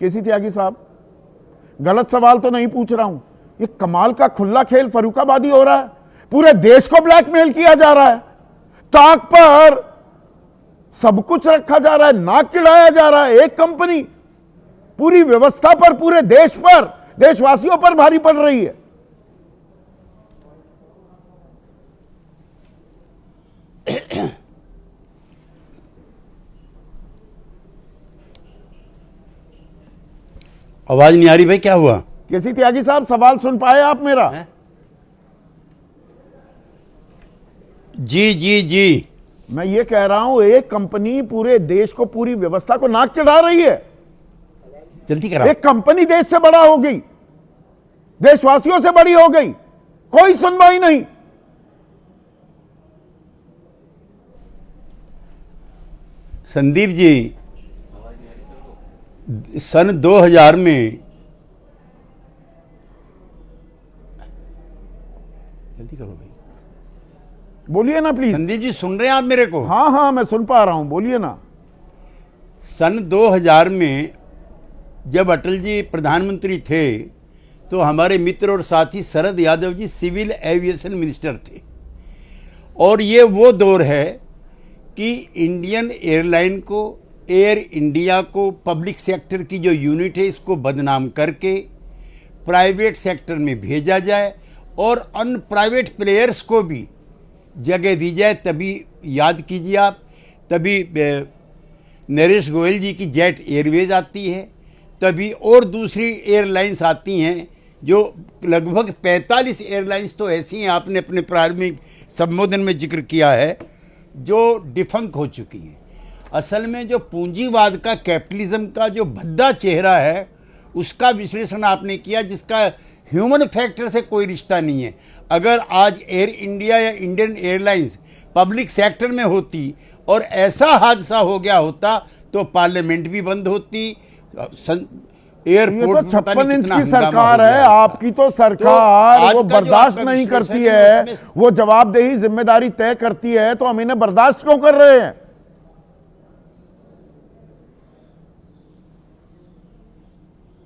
केसी त्यागी साहब, गलत सवाल तो नहीं पूछ रहा हूं, ये कमाल का खुला खेल फर्रुखाबादी हो रहा है, पूरे देश को ब्लैकमेल किया जा रहा है, ताक पर सब कुछ रखा जा रहा है, नाक चिढ़ाया जा रहा है। एक कंपनी पूरी व्यवस्था पर, पूरे देश पर, देशवासियों पर भारी पड़ रही है। आवाज नहीं आ रही भाई, क्या हुआ? केसी त्यागी साहब, सवाल सुन पाए आप मेरा? जी जी जी, मैं ये कह रहा हूं, एक कंपनी पूरे देश को, पूरी व्यवस्था को नाक चढ़ा रही है। जल्दी करा। एक कंपनी देश से बड़ा हो गई, देशवासियों से बड़ी हो गई, कोई सुनवाई नहीं। संदीप जी, सन 2000 में, जल्दी करो भाई, बोलिए ना प्लीज। संदीप जी सुन रहे हैं आप मेरे को? हाँ हाँ, मैं सुन पा रहा हूं, बोलिए ना। सन 2000 में जब अटल जी प्रधानमंत्री थे तो हमारे मित्र और साथी Sharad Yadav ji civil aviation minister थे, और ये वो दौर है कि इंडियन एयरलाइन को, एयर इंडिया को, पब्लिक सेक्टर की जो यूनिट है इसको बदनाम करके प्राइवेट सेक्टर में भेजा जाए और अन्य प्राइवेट प्लेयर्स को भी जगह दी जाए। तभी याद कीजिए आप, तभी नरेश गोयल जी की जेट एयरवेज आती है, तभी और दूसरी एयरलाइंस आती हैं, जो लगभग 45 एयरलाइंस तो ऐसी हैं, आपने अपने प्रारंभिक संबोधन में जिक्र किया है, जो डिफंक हो चुकी हैं। असल में जो पूंजीवाद का, कैपिटलिज्म का जो भद्दा चेहरा है, उसका विश्लेषण आपने किया, जिसका ह्यूमन फैक्टर से कोई रिश्ता नहीं है। अगर आज एयर इंडिया या इंडियन एयरलाइंस पब्लिक सेक्टर में होती और ऐसा हादसा हो गया होता तो पार्लियामेंट भी बंद होती, एयरपोर्ट तो 56 इंच की सरकार है आपकी, तो सरकार वो बर्दाश्त नहीं करती है, वो जवाबदेही जिम्मेदारी तय करती है, तो हम इन्हें बर्दाश्त क्यों कर रहे हैं?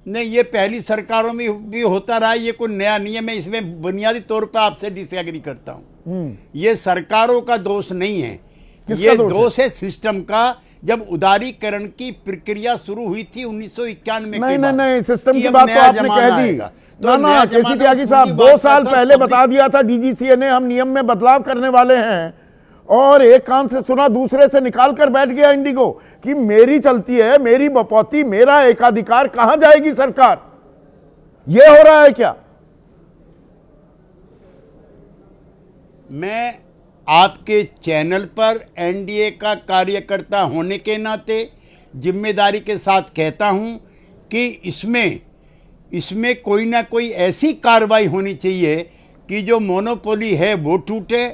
नहीं, ये पहली सरकारों में भी होता रहा, ये कोई नया नियम है, इसमें बुनियादी तौर पर आपसे डिसएग्री करता हूं। ये सरकारों का दोष नहीं है, ये दोष है सिस्टम का। जब उदारीकरण की प्रक्रिया शुरू हुई थी 1991 में, नहीं, सिस्टम की बात तो आपने कह दी। तो ना केसी त्यागी साहब, 2 साल पहले बता दिया था डीजीसीए ने, हम नियम में बदलाव करने वाले हैं, और एक कान से सुना दूसरे से निकाल कर बैठ गया इंडिगो कि मेरी चलती है, मेरी बपौती, मेरा एकाधिकार। कहां जाएगी सरकार? यह हो रहा है क्या? मैं आपके चैनल पर एनडीए का कार्यकर्ता होने के नाते जिम्मेदारी के साथ कहता हूं कि इसमें कोई ना कोई ऐसी कार्रवाई होनी चाहिए कि जो मोनोपोली है वो टूटे।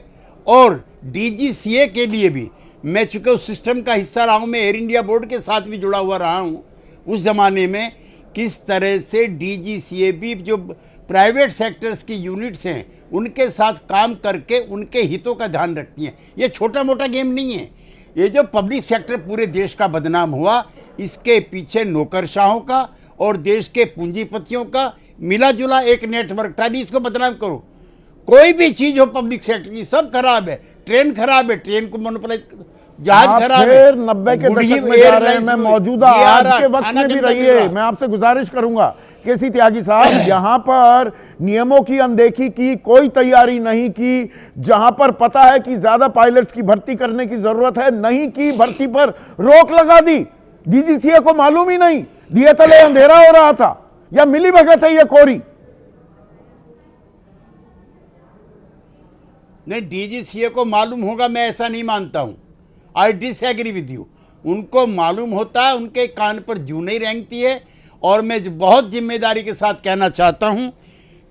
और डीजीसीए के लिए भी, मैं चूंकि उस सिस्टम का हिस्सा रहा हूं, मैं एयर इंडिया बोर्ड के साथ भी जुड़ा हुआ रहा हूं, उस जमाने में किस तरह से डीजीसीए भी जो प्राइवेट सेक्टर्स की यूनिट्स हैं उनके साथ काम करके उनके हितों का ध्यान रखती हैं। ये छोटा मोटा गेम नहीं है। ये जो पब्लिक सेक्टर पूरे देश का बदनाम हुआ, इसके पीछे नौकरशाहों का और देश के पूंजीपतियों का मिला जुला एक नेटवर्क था। नहीं, इसको बदनाम करो। कोई भी चीज हो पब्लिक सेक्टर की, सब खराब है। ट्रेन खराब है, ट्रेन को मोनोपोलाइज, जहाज खराब है। 90 के दशक में जा रहे हैं, मैं मौजूदा आज के वक्त में भी रहिए। मैं आपसे गुजारिश करूंगा केसी त्यागी साहब, यहां पर नियमों की अनदेखी की, कोई तैयारी नहीं की, जहां पर पता है कि ज्यादा पायलट्स की भर्ती करने की जरूरत है, नहीं की, भर्ती पर रोक लगा दी। डीजीसीए को मालूम ही नहीं, दिए तले अंधेरा हो रहा था, या मिली भगत है ये कोरी? नहीं, डीजीसीए को मालूम होगा, मैं ऐसा नहीं मानता हूं। I disagree with you. उनको मालूम होता है, उनके कान पर जूं नहीं रेंगती है। और मैं बहुत जिम्मेदारी के साथ कहना चाहता हूं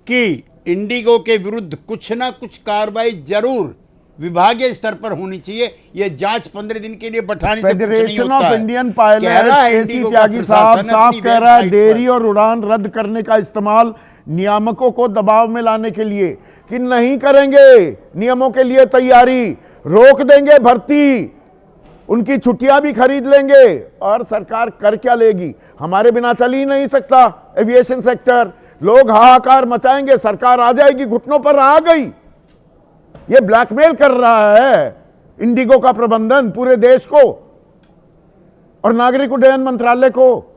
कि इंडिगो के विरुद्ध कुछ ना कुछ कार्रवाई जरूर विभागीय स्तर पर होनी चाहिए। ये जांच 15 दिन के लिए बैठाने से फेडरेशन ऑफ इंडियन पायलट्स केसी त्यागी साहब साफ कह रहा है, देरी और उड़ान रद्द करने का इस्तेमाल नियामकों को दबाव में लाने के लिए, कि नहीं करेंगे, नियमों के लिए तैयारी, रोक देंगे भर्ती। उनकी छुट्टियां भी खरीद लेंगे। और सरकार कर क्या लेगी? हमारे बिना चल ही नहीं सकता एविएशन सेक्टर। लोग हाहाकार मचाएंगे, सरकार आ जाएगी, घुटनों पर आ गई। ये ब्लैकमेल कर रहा है इंडिगो का प्रबंधन पूरे देश को और नागरिक उड्डयन मंत्रालय को।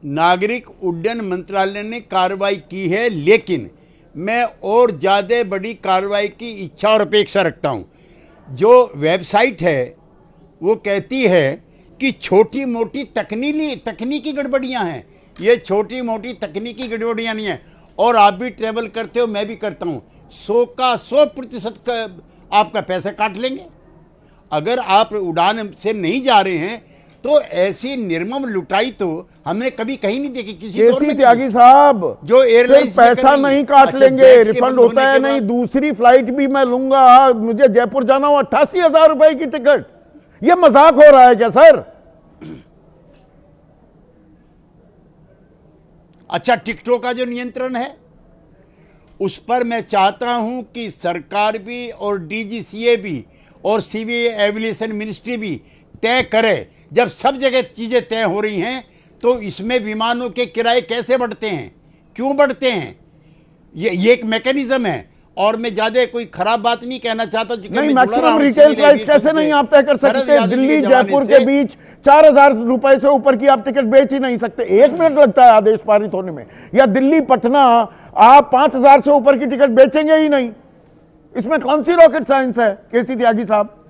नागरिक उड्डयन मंत्रालय ने कार्रवाई की है, लेकिन मैं और ज़्यादा बड़ी कार्रवाई की इच्छा और अपेक्षा रखता हूं। जो वेबसाइट है वो कहती है कि छोटी मोटी तकनीकी गड़बड़ियां हैं। ये छोटी मोटी तकनीकी गड़बड़ियां नहीं हैं। और आप भी ट्रैवल करते हो, मैं भी करता हूं, 100 का 100% आपका पैसा काट लेंगे। अगर आप उड़ान से नहीं जा रहे हैं तो ऐसी निर्मम लुटाई तो हमने कभी कहीं नहीं देखी किसी दौर में। त्यागी साहब, जो एयरलाइन पैसा नहीं काट लेंगे, रिफंड होता है नहीं, दूसरी फ्लाइट भी मैं लूंगा। मुझे जयपुर जाना हो 88,000 रुपए की टिकट। ये मजाक हो रहा है क्या सर? अच्छा, टिकटों का जो नियंत्रण है उस पर मैं चाहता हूं कि सरकार भी और डीजीसीए भी और सिविल एविएशन मिनिस्ट्री भी तय करे। जब सब जगह चीजें तय हो रही हैं तो इसमें विमानों के किराए कैसे बढ़ते हैं, क्यों बढ़ते हैं? ये एक मैकेनिज्म है। और मैं ज्यादा कोई खराब बात नहीं कहना चाहता। नहीं, मैक्सिमम रिटेल प्राइस कैसे नहीं आप तय कर सकते? दिल्ली जयपुर के बीच 4,000 रुपए से ऊपर की आप टिकट बेच ही नहीं सकते। 1 मिनट लगता है आदेश पारित होने में। या दिल्ली पटना आप 5,000 से ऊपर की टिकट बेचेंगे ही नहीं। इसमें कौन सी रॉकेट साइंस है केसी त्यागी साहब?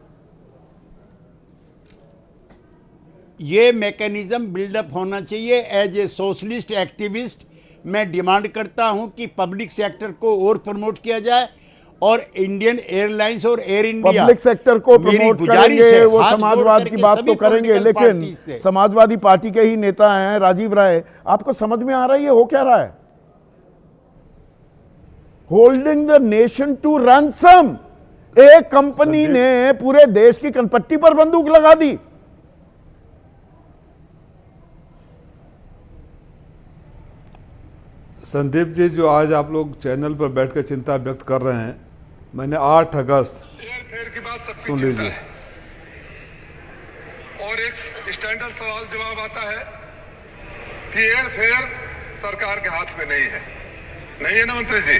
ये मैकेनिज्म बिल्डअप होना चाहिए। एज ए सोशलिस्ट एक्टिविस्ट मैं डिमांड करता हूं कि पब्लिक सेक्टर को और प्रमोट किया जाए और इंडियन एयरलाइंस और एयर इंडिया पब्लिक सेक्टर को प्रमोट करेंगे, वो समाजवाद की बात तो करेंगे, लेकिन समाजवादी पार्टी के ही नेता हैं राजीव राय। आपको समझ में आ रहा है ये हो क्या रहा है? Holding the nation to ransom. एक कंपनी ने पूरे देश की कनपट्टी पर बंदूक लगा दी। संदीप जी, जो आज आप लोग चैनल पर बैठकर चिंता व्यक्त कर रहे हैं, मैंने 8 अगस्त एयरफेयर की बात सबकी सुन चिंता लीजिए। है। और एक स्टैंडर्ड सवाल जवाब आता है कि एयरफेयर सरकार के हाथ में नहीं है। नहीं है ना मंत्री जी?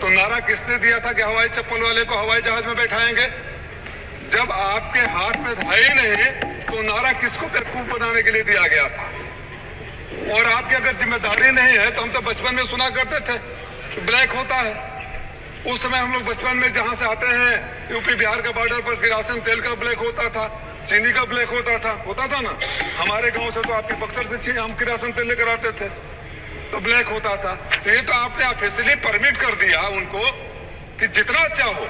तो नारा किसने दिया था कि हवाई चप्पल वाले को हवाई जहाज में बैठाएंगे? जब आपके हाथ में था ही नहीं तो नारा किसको बेवकूफ बनाने के लिए दिया गया था? और आपकी अगर जिम्मेदारी नहीं है तो हम तो बचपन में सुना करते थे ब्लैक होता है। उस समय हम लोग बचपन में जहां से आते हैं यूपी बिहार के बॉर्डर पर किरासन तेल का ब्लैक होता था, चीनी का ब्लैक होता था ना। हमारे गांव से तो आपके बक्सर से हम किरासन तेल लेकर आते थे तो ब्लैक होता था। तो ये तो आपने ऑफिशियली परमिट कर दिया उनको कि जितना चाहो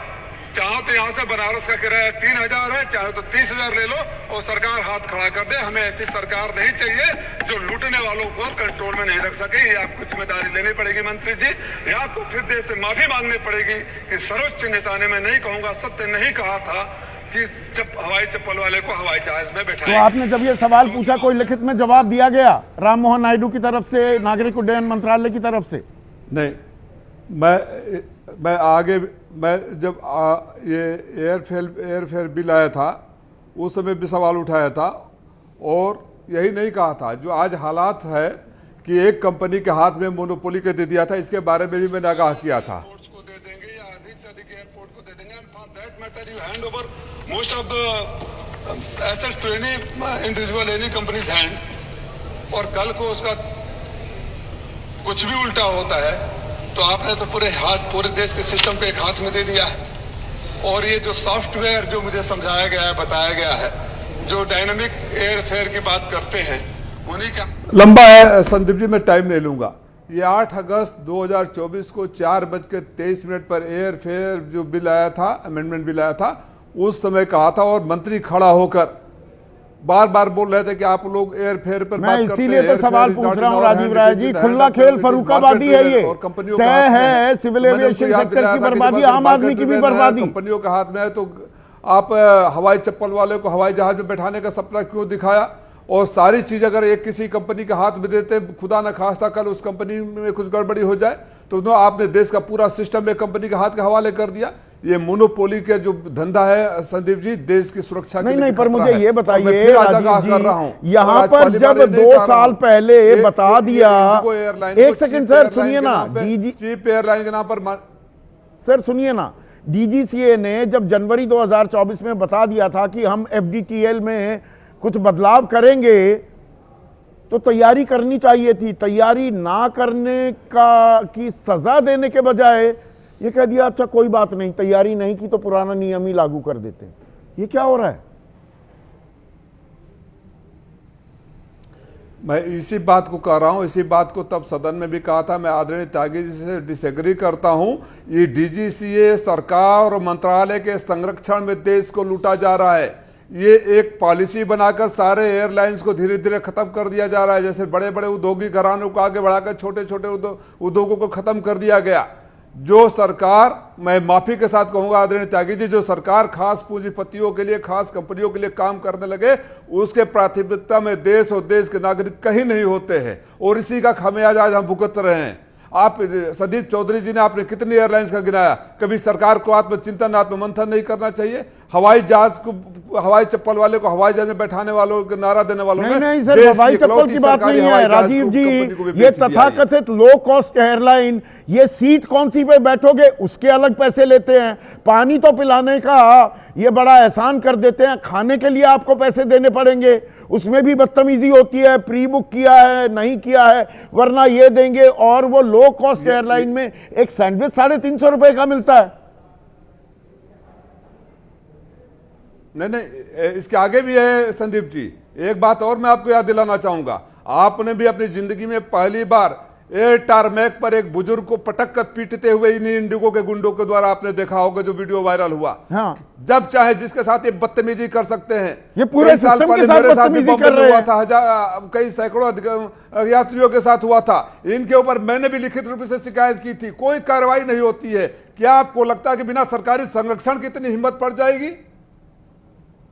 तो यहाँ से बनारस का किराया 3,000 है, चाहे तो 30,000 ले लो और सरकार हाथ खड़ा कर दे। हमें ऐसी सरकार नहीं चाहिए जो लूटने वालों को कंट्रोल में नहीं रख सके। ये आपको जिम्मेदारी लेनी पड़ेगी मंत्री जी, या तो फिर देश से माफी मांगनी पड़ेगी कि सर्वोच्च नेता ने, मैं नहीं कहूंगा सत्य नहीं कहा था कि हवाई चप्पल वाले को हवाई जहाज में बैठाया। तो आपने जब ये सवाल पूछा कोई लिखित में जवाब दिया गया राम मोहन नायडू की तरफ से, नागरिक उड्डयन मंत्रालय की तरफ से? नहीं, मैं आगे जब ये एयरफेयर बिल आया था उस समय भी सवाल उठाया था और यही नहीं कहा था। जो आज हालात है कि एक कंपनी के हाथ में मोनोपोली के दे दिया था, इसके बारे में भी मैंने आगाह किया था। को दे देंगे या अधिक से अधिक एयरपोर्ट को दे देंगे, and for that matter you hand over most of the assets to any individual, any company's hand. और कल को उसका कुछ भी उल्टा होता है तो आपने तो पूरे देश के सिस्टम को एक हाथ में दे दिया है। और ये जो सॉफ्टवेयर जो मुझे समझाया गया है, बताया गया है, जो डायनामिक एयरफेयर की बात करते हैं, उन्हीं का लंबा है संदीप जी, मैं टाइम नहीं लूंगा। ये 8 अगस्त 2024 को 4:23 पर एयरफेयर जो बिल आया था, अमेंडमेंट बिल आया था, उस समय कहा था और मंत्री खड़ा होकर बार बार बोल रहे थे कि आप लोग एयरफेयर पर बात करते हैं। इसीलिए तो सवाल पूछ रहा हूं राजीव राय जी, खुला खेल फरूखाबादी है ये, तय है सिविल एविएशन सेक्टर की बर्बादी, आम आदमी की भी बर्बादी कंपनियों के हाथ में है। तो आप हवाई चप्पल वाले को हवाई जहाज में बैठाने का सपना क्यों दिखाया? और सारी चीज अगर एक किसी कंपनी के हाथ में देते, खुदा न खास्ता कल उस कंपनी में कुछ गड़बड़ी हो जाए तो आपने देश का पूरा सिस्टम एक कंपनी के हाथ के हवाले कर दिया। ये मोनोपोली का जो धंधा है संदीप जी, देश की सुरक्षा के नहीं, पर मुझे ये बताइए राजीव जी, यहाँ पर जब 2 साल पहले बता दिया, एक सेकंड सर सुनिए ना, चीप एयरलाइन के नाम पर सर सुनिए ना, डीजीसीए ने जब जनवरी 2024 में बता दिया था कि हम एफडीटीएल में कुछ बदलाव करेंगे, तो तैयारी करनी चाहिए थी। तैयारी ना करने की सजा देने के बजाय ये कह दिया अच्छा कोई बात नहीं, तैयारी नहीं की तो पुराना नियम ही लागू कर देते हैं। ये क्या हो रहा है? मैं इसी बात को कह रहा हूं, इसी बात को तब सदन में भी कहा था। मैं आदरणीय त्यागी जी से डिसएग्री करता हूं। ये डीजीसीए सरकार और मंत्रालय के संरक्षण में देश को लूटा जा रहा है। ये एक पॉलिसी बनाकर सारे एयरलाइंस को धीरे धीरे खत्म कर दिया जा रहा है। जैसे बड़े बड़े उद्योगिक घरानों को आगे बढ़ाकर छोटे छोटे उद्योगों को खत्म कर दिया गया। जो सरकार, मैं माफी के साथ कहूंगा आदरणीय त्यागी जी, जो सरकार खास पूंजीपतियों के लिए, खास कंपनियों के लिए काम करने लगे, उसके प्राथमिकता में देश और देश के नागरिक कहीं नहीं होते हैं, और इसी का खामियाजा आज हम भुगत रहे हैं। आप संदीप चौधरी जी ने आपने कितनी एयरलाइंस का गिनाया? कभी सरकार को आत्मचिंतन, आत्ममंथन नहीं करना चाहिए? हवाई जहाज को, हवाई चप्पल वाले को हवाई जहाज में बैठाने वालों को, नारा देने वालों में, नहीं सर, हवाई चप्पल की बात नहीं है राजीव जी। ये तथाकथित लो कॉस्ट एयरलाइन, ये सीट कौन सी पे बैठोगे उसके अलग पैसे लेते हैं, पानी तो पिलाने का ये बड़ा एहसान कर देते हैं, खाने के लिए आपको पैसे देने पड़ेंगे, उसमें भी बदतमीजी होती है, प्री बुक किया है नहीं किया है वरना ये देंगे। और वो लो कॉस्ट एयरलाइन में एक सैंडविच 350 रुपए का मिलता है। नहीं, इसके आगे भी है संदीप जी। एक बात और मैं आपको याद दिलाना चाहूंगा, आपने भी अपनी जिंदगी में पहली बार एयर टारमैक पर एक बुजुर्ग को पटक कर पीटते हुए इन इंडिगो के गुंडों के द्वारा आपने देखा होगा, जो वीडियो वायरल हुआ। हाँ। जब चाहे जिसके साथ ये बदतमीजी कर सकते हैं। ये पूरे सिस्टम के साथ बदतमीजी कर रहे हैं। कई सैकड़ों यात्रियों के साथ हुआ था। इनके ऊपर मैंने भी लिखित रूप से शिकायत की थी, कोई कार्रवाई नहीं होती है। क्या आपको लगता है कि बिना सरकारी संरक्षण की इतनी हिम्मत पड़ जाएगी?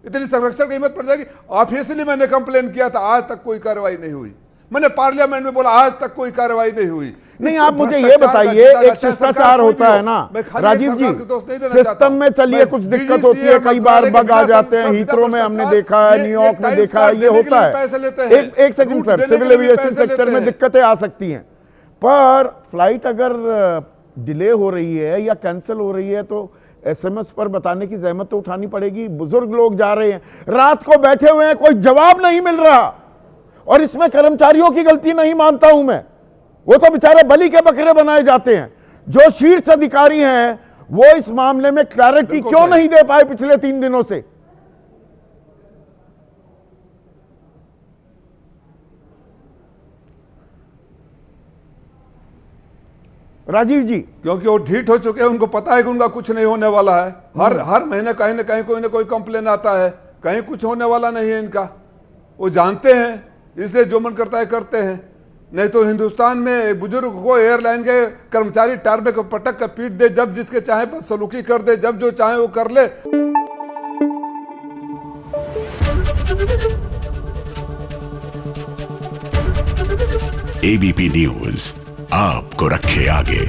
इतनी संरक्षण की हिम्मत पड़ जाएगी? ऑफिशियली मैंने कंप्लेन किया था, आज तक कोई कार्रवाई नहीं हुई। मैंने पार्लियामेंट में बोला, आज तक कोई कार्रवाई नहीं हुई। नहीं, आप मुझे ये बताइए, एक शिष्टाचार होता है ना राजीव जी, सिस्टम में चलिए कुछ दिक्कत होती है, कई बार बग आ जाते हैं, हीथ्रो में हमने देखा है, न्यूयॉर्क में देखा है, ये होता है। एक second sir, civil aviation sector में दिक्कतें आ सकती हैं, पर फ्लाइट अगर डिले हो रही है या कैंसिल हो रही है तो एसएमएस पर बताने की जहमत तो उठानी पड़ेगी। बुजुर्ग लोग जा रहे हैं, रात को बैठे हुए हैं, कोई जवाब नहीं मिल रहा, और इसमें कर्मचारियों की गलती नहीं मानता हूं मैं, वो तो बेचारे बलि के बकरे बनाए जाते हैं। जो शीर्ष अधिकारी हैं वो इस मामले में क्लैरिटी क्यों नहीं दे पाए पिछले 3 दिनों से? राजीव जी, क्योंकि वो ढीठ हो चुके हैं, उनको पता है कि उनका कुछ नहीं होने वाला है। हर महीने कहीं ना कहीं कोई ना कोई कंप्लेन आता है, कहीं कुछ होने वाला नहीं है इनका। वो जानते हैं, इसलिए जो मन करता है करते हैं। नहीं तो हिंदुस्तान में बुजुर्ग को एयरलाइन के कर्मचारी टारमे को पटक कर पीट दे, जब जिसके चाहे बदसलूकी कर दे, जब जो चाहे वो कर ले। एबीपी न्यूज आपको रखे आगे।